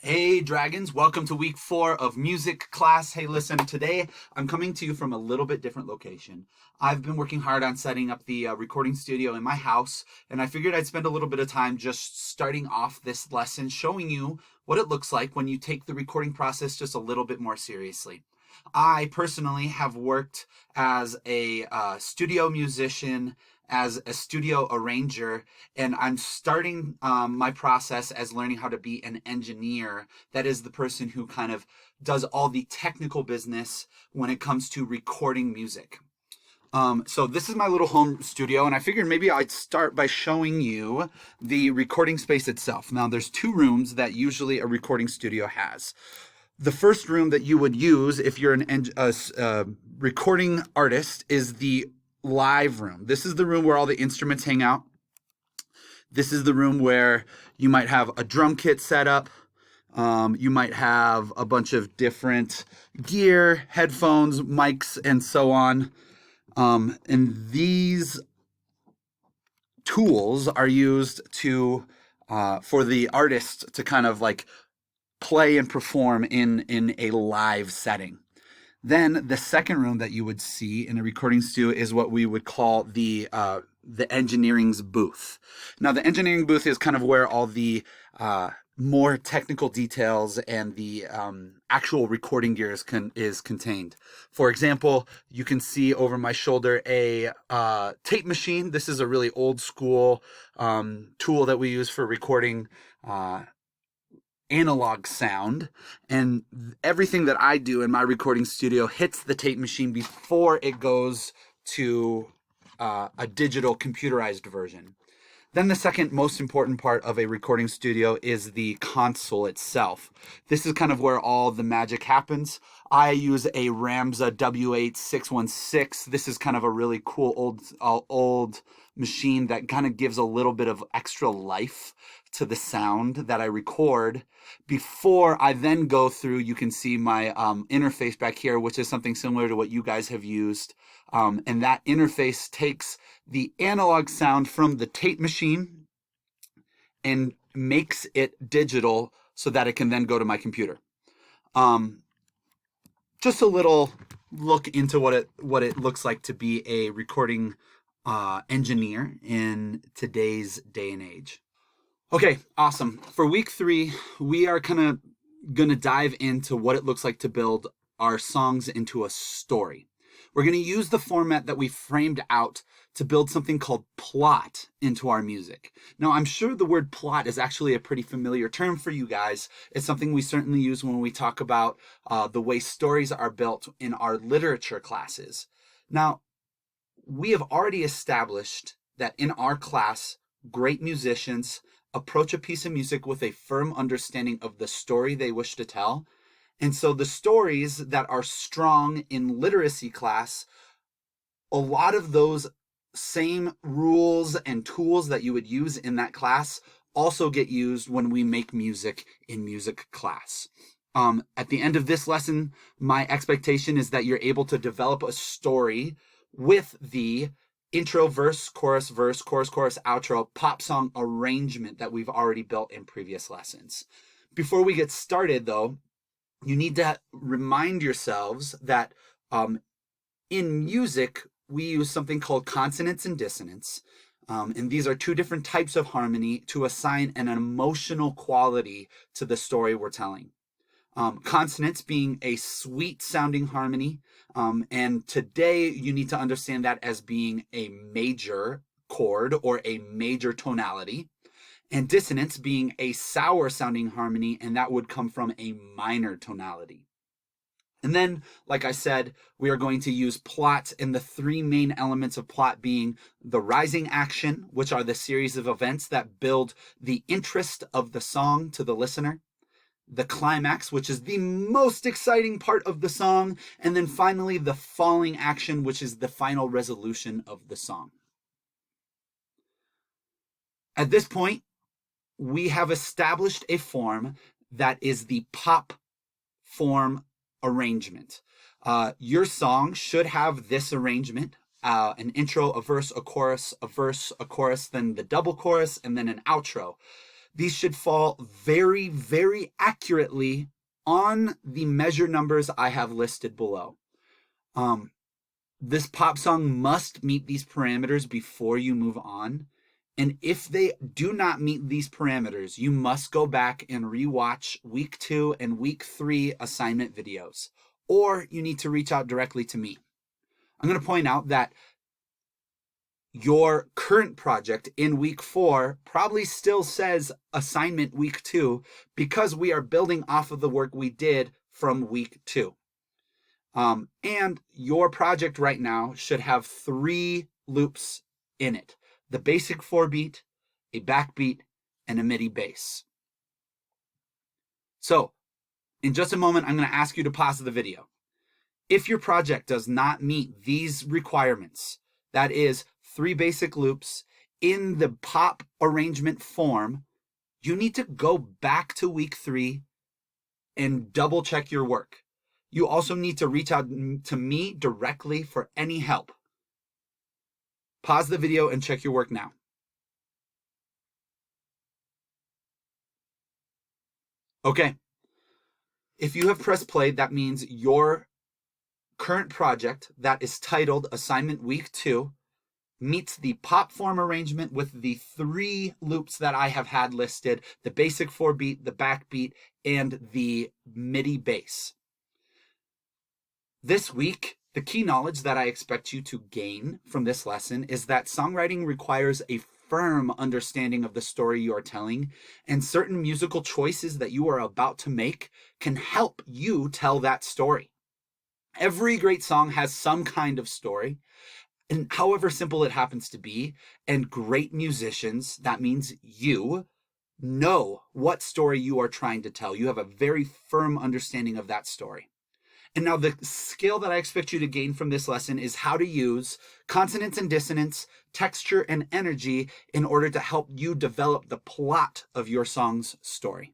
Hey Dragons, welcome to week 4 of music class. Hey listen, today I'm coming to you from a little bit different location. I've been working hard on setting up the recording studio in my house, and I figured I'd spend a little bit of time just starting off this lesson showing you what it looks like when you take the recording process just a little bit more seriously. I personally have worked as a studio musician, as a studio arranger, and I'm starting my process as learning how to be an engineer. That is the person who kind of does all the technical business when it comes to recording music. So this is my little home studio, and I figured maybe I'd start by showing you the recording space itself. Now, there's two rooms that usually a recording studio has. The first room that you would use if you're a recording artist is the live room. This is the room where all the instruments hang out. This is the room where you might have a drum kit set up. You might have a bunch of different gear, headphones, mics, and so on. And these tools are used to for the artist to kind of like play and perform in a live setting. Then the second room that you would see in a recording studio is what we would call the engineering's booth. Now, the engineering booth is kind of where all the more technical details and the actual recording gear is contained. For example, you can see over my shoulder a tape machine. This is a really old school tool that we use for recording analog sound, and everything that I do in my recording studio hits the tape machine before it goes to a digital computerized version. Then the second most important part of a recording studio is the console itself. This is kind of where all the magic happens. I use a Ramza W8616. This is kind of a really cool old machine that kind of gives a little bit of extra life to the sound that I record. Before I then go through, you can see my interface back here, which is something similar to what you guys have used. And that interface takes the analog sound from the tape machine and makes it digital so that it can then go to my computer. Just a little look into what it looks like to be a recording engineer in today's day and age. Okay, awesome. For week 3, we are kind of going to dive into what it looks like to build our songs into a story. We're going to use the format that we framed out to build something called plot into our music. Now, I'm sure the word plot is actually a pretty familiar term for you guys. It's something we certainly use when we talk about the way stories are built in our literature classes. Now, we have already established that in our class, great musicians approach a piece of music with a firm understanding of the story they wish to tell. And so the stories that are strong in literacy class, a lot of those same rules and tools that you would use in that class also get used when we make music in music class. At the end of this lesson, my expectation is that you're able to develop a story with the intro, verse, chorus, outro, pop song arrangement that we've already built in previous lessons. Before we get started, though, you need to remind yourselves that in music, we use something called consonance and dissonance. And these are two different types of harmony to assign an emotional quality to the story we're telling. Consonance being a sweet sounding harmony. And today you need to understand that as being a major chord or a major tonality. And dissonance being a sour sounding harmony, and that would come from a minor tonality. And then, like I said, we are going to use plot, and the 3 main elements of plot being the rising action, which are the series of events that build the interest of the song to the listener, the climax, which is the most exciting part of the song, and then finally the falling action, which is the final resolution of the song. At this point, we have established a form that is the pop form arrangement. Your song should have this arrangement: an intro, a verse, a chorus, then the double chorus, and then an outro. these should fall very, very accurately on the measure numbers I have listed below. This pop song must meet these parameters before you move on. And if they do not meet these parameters, you must go back and rewatch week 2 and week 3 assignment videos, or you need to reach out directly to me. I'm going to point out that your current project in week 4 probably still says assignment week 2 because we are building off of the work we did from week 2. And your project right now should have 3 loops in it: the basic 4-beat, a backbeat, and a MIDI bass. So in just a moment, I'm going to ask you to pause the video. If your project does not meet these requirements, that is 3 basic loops in the pop arrangement form, you need to go back to week 3 and double check your work. You also need to reach out to me directly for any help. Pause the video and check your work now. Okay. If you have pressed play, that means your current project that is titled Assignment Week 2 meets the pop form arrangement with the 3 loops that I have had listed: the basic 4-beat, the backbeat, and the MIDI bass. This week, the key knowledge that I expect you to gain from this lesson is that songwriting requires a firm understanding of the story you are telling, and certain musical choices that you are about to make can help you tell that story. Every great song has some kind of story, and however simple it happens to be, and great musicians, that means you, know what story you are trying to tell. You have a very firm understanding of that story. And now the skill that I expect you to gain from this lesson is how to use consonance and dissonance, texture and energy in order to help you develop the plot of your song's story.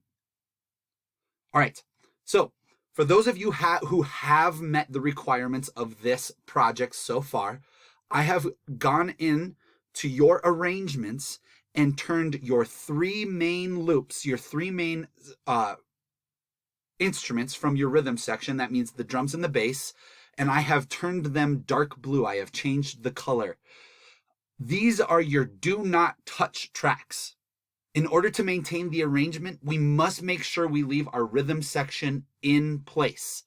All right, so for those of you who have met the requirements of this project so far, I have gone in to your arrangements and turned your 3 main loops, your 3 main instruments from your rhythm section, that means the drums and the bass, and I have turned them dark blue. I have changed the color. These are your do not touch tracks. In order to maintain the arrangement, we must make sure we leave our rhythm section in place.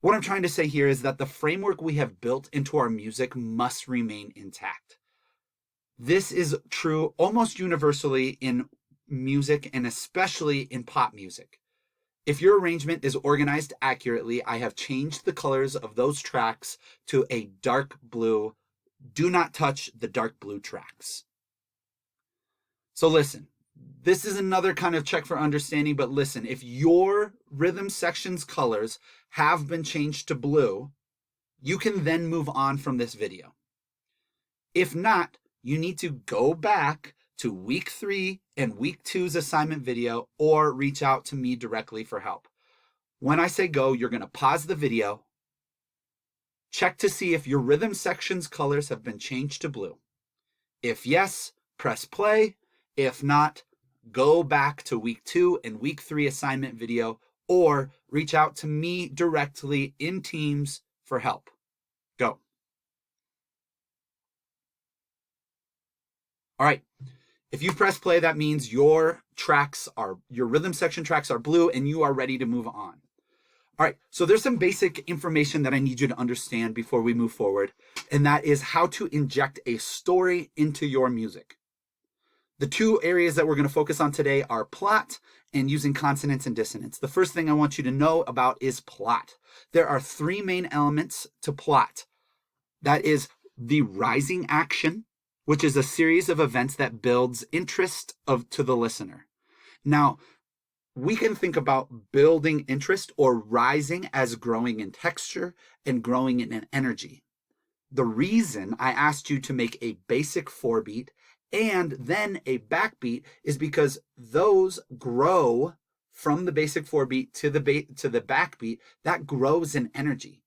What I'm trying to say here is that the framework we have built into our music must remain intact. This is true almost universally in music, and especially in pop music. If your arrangement is organized accurately, I have changed the colors of those tracks to a dark blue. Do not touch the dark blue tracks. So listen, this is another kind of check for understanding, but listen, if your rhythm section's colors have been changed to blue, you can then move on from this video. If not, you need to go back to week 3 and week 2's assignment video, or reach out to me directly for help. When I say go, you're going to pause the video, check to see if your rhythm section's colors have been changed to blue. If yes, press play. If not, go back to week 2 and week 3 assignment video, or reach out to me directly in Teams for help. Go. All right. If you press play, that means your rhythm section tracks are blue and you are ready to move on. All right, so there's some basic information that I need you to understand before we move forward, and that is how to inject a story into your music. The 2 areas that we're going to focus on today are plot and using consonance and dissonance. The first thing I want you to know about is plot. There are 3 main elements to plot. That is the rising action, which is a series of events that builds interest to the listener. Now, we can think about building interest or rising as growing in texture and growing in energy. The reason I asked you to make a basic 4-beat and then a backbeat is because those grow from the basic 4-beat to the backbeat. That grows in energy.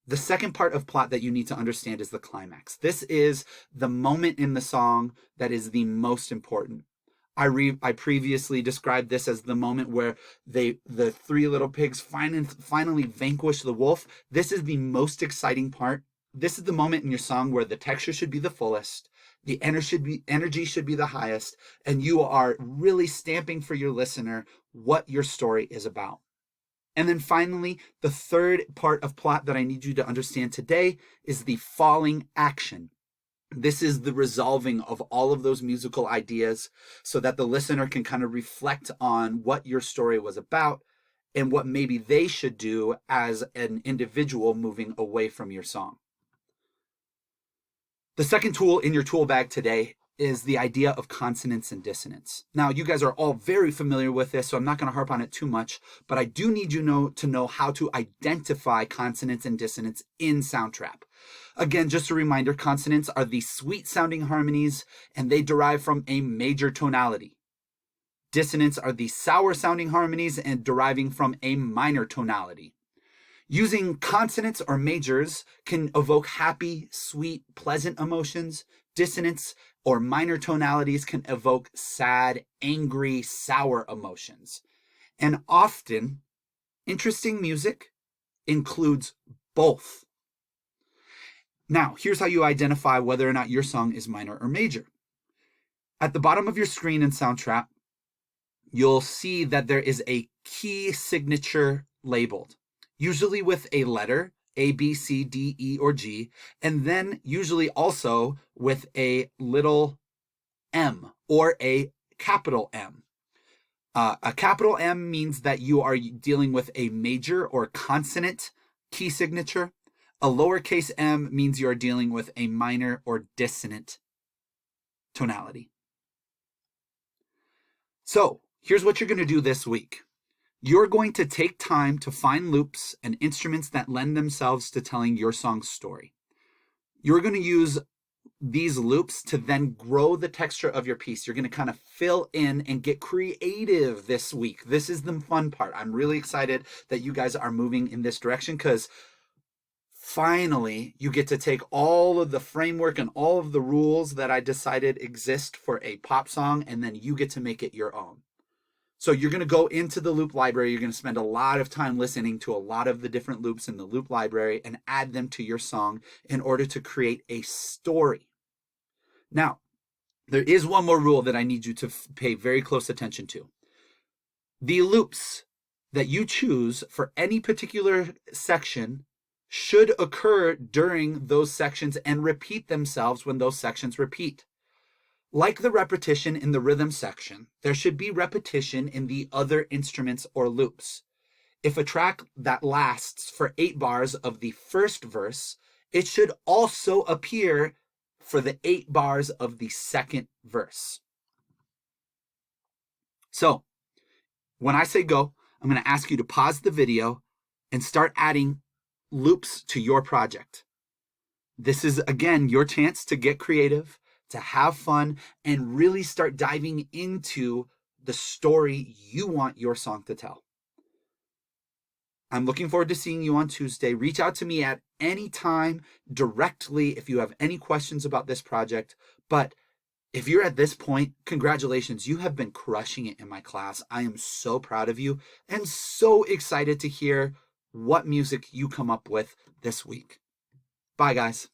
The second part of plot that you need to understand is the climax. This is the moment in the song that is the most important. I previously described this as the moment where the three little pigs finally vanquish the wolf. This is the most exciting part. This is the moment in your song where the texture should be the fullest, the energy should be the highest, and you are really stamping for your listener what your story is about. And then finally, the third part of plot that I need you to understand today is the falling action. This is the resolving of all of those musical ideas so that the listener can kind of reflect on what your story was about and what maybe they should do as an individual moving away from your song. The second tool in your tool bag today is the idea of consonance and dissonance. Now, you guys are all very familiar with this, so I'm not going to harp on it too much, but I do need you to know how to identify consonance and dissonance in Soundtrap. Again, just a reminder, consonants are the sweet-sounding harmonies, and they derive from a major tonality. Dissonants are the sour-sounding harmonies and deriving from a minor tonality. Using consonants or majors can evoke happy, sweet, pleasant emotions. Dissonance or minor tonalities can evoke sad, angry, sour emotions. And often, interesting music includes both. Now, here's how you identify whether or not your song is minor or major. At the bottom of your screen in Soundtrap, you'll see that there is a key signature labeled, usually with a letter, A, B, C, D, E, or G, and then usually also with a little M or a capital M. A capital M means that you are dealing with a major or consonant key signature. A lowercase m means you are dealing with a minor or dissonant tonality. So here's what you're going to do this week. You're going to take time to find loops and instruments that lend themselves to telling your song's story. You're going to use these loops to then grow the texture of your piece. You're going to kind of fill in and get creative this week. This is the fun part. I'm really excited that you guys are moving in this direction because finally you get to take all of the framework and all of the rules that I decided exist for a pop song, and then you get to make it your own. So you're going to go into the loop library. You're going to spend a lot of time listening to a lot of the different loops in the loop library and add them to your song in order to create a story. Now, there is one more rule that I need you to pay very close attention to. The loops that you choose for any particular section should occur during those sections and repeat themselves when those sections repeat. Like the repetition in the rhythm section, there should be repetition in the other instruments or loops. If a track that lasts for 8 bars of the first verse, it should also appear for the 8 bars of the second verse. So, when I say go, I'm going to ask you to pause the video and start adding loops to your project. This is, again, your chance to get creative, to have fun, and really start diving into the story you want your song to tell. I'm looking forward to seeing you on Tuesday. Reach out to me at any time directly if you have any questions about this project. But if you're at this point, congratulations. You have been crushing it in my class. I am so proud of you and so excited to hear what music you come up with this week. Bye, guys.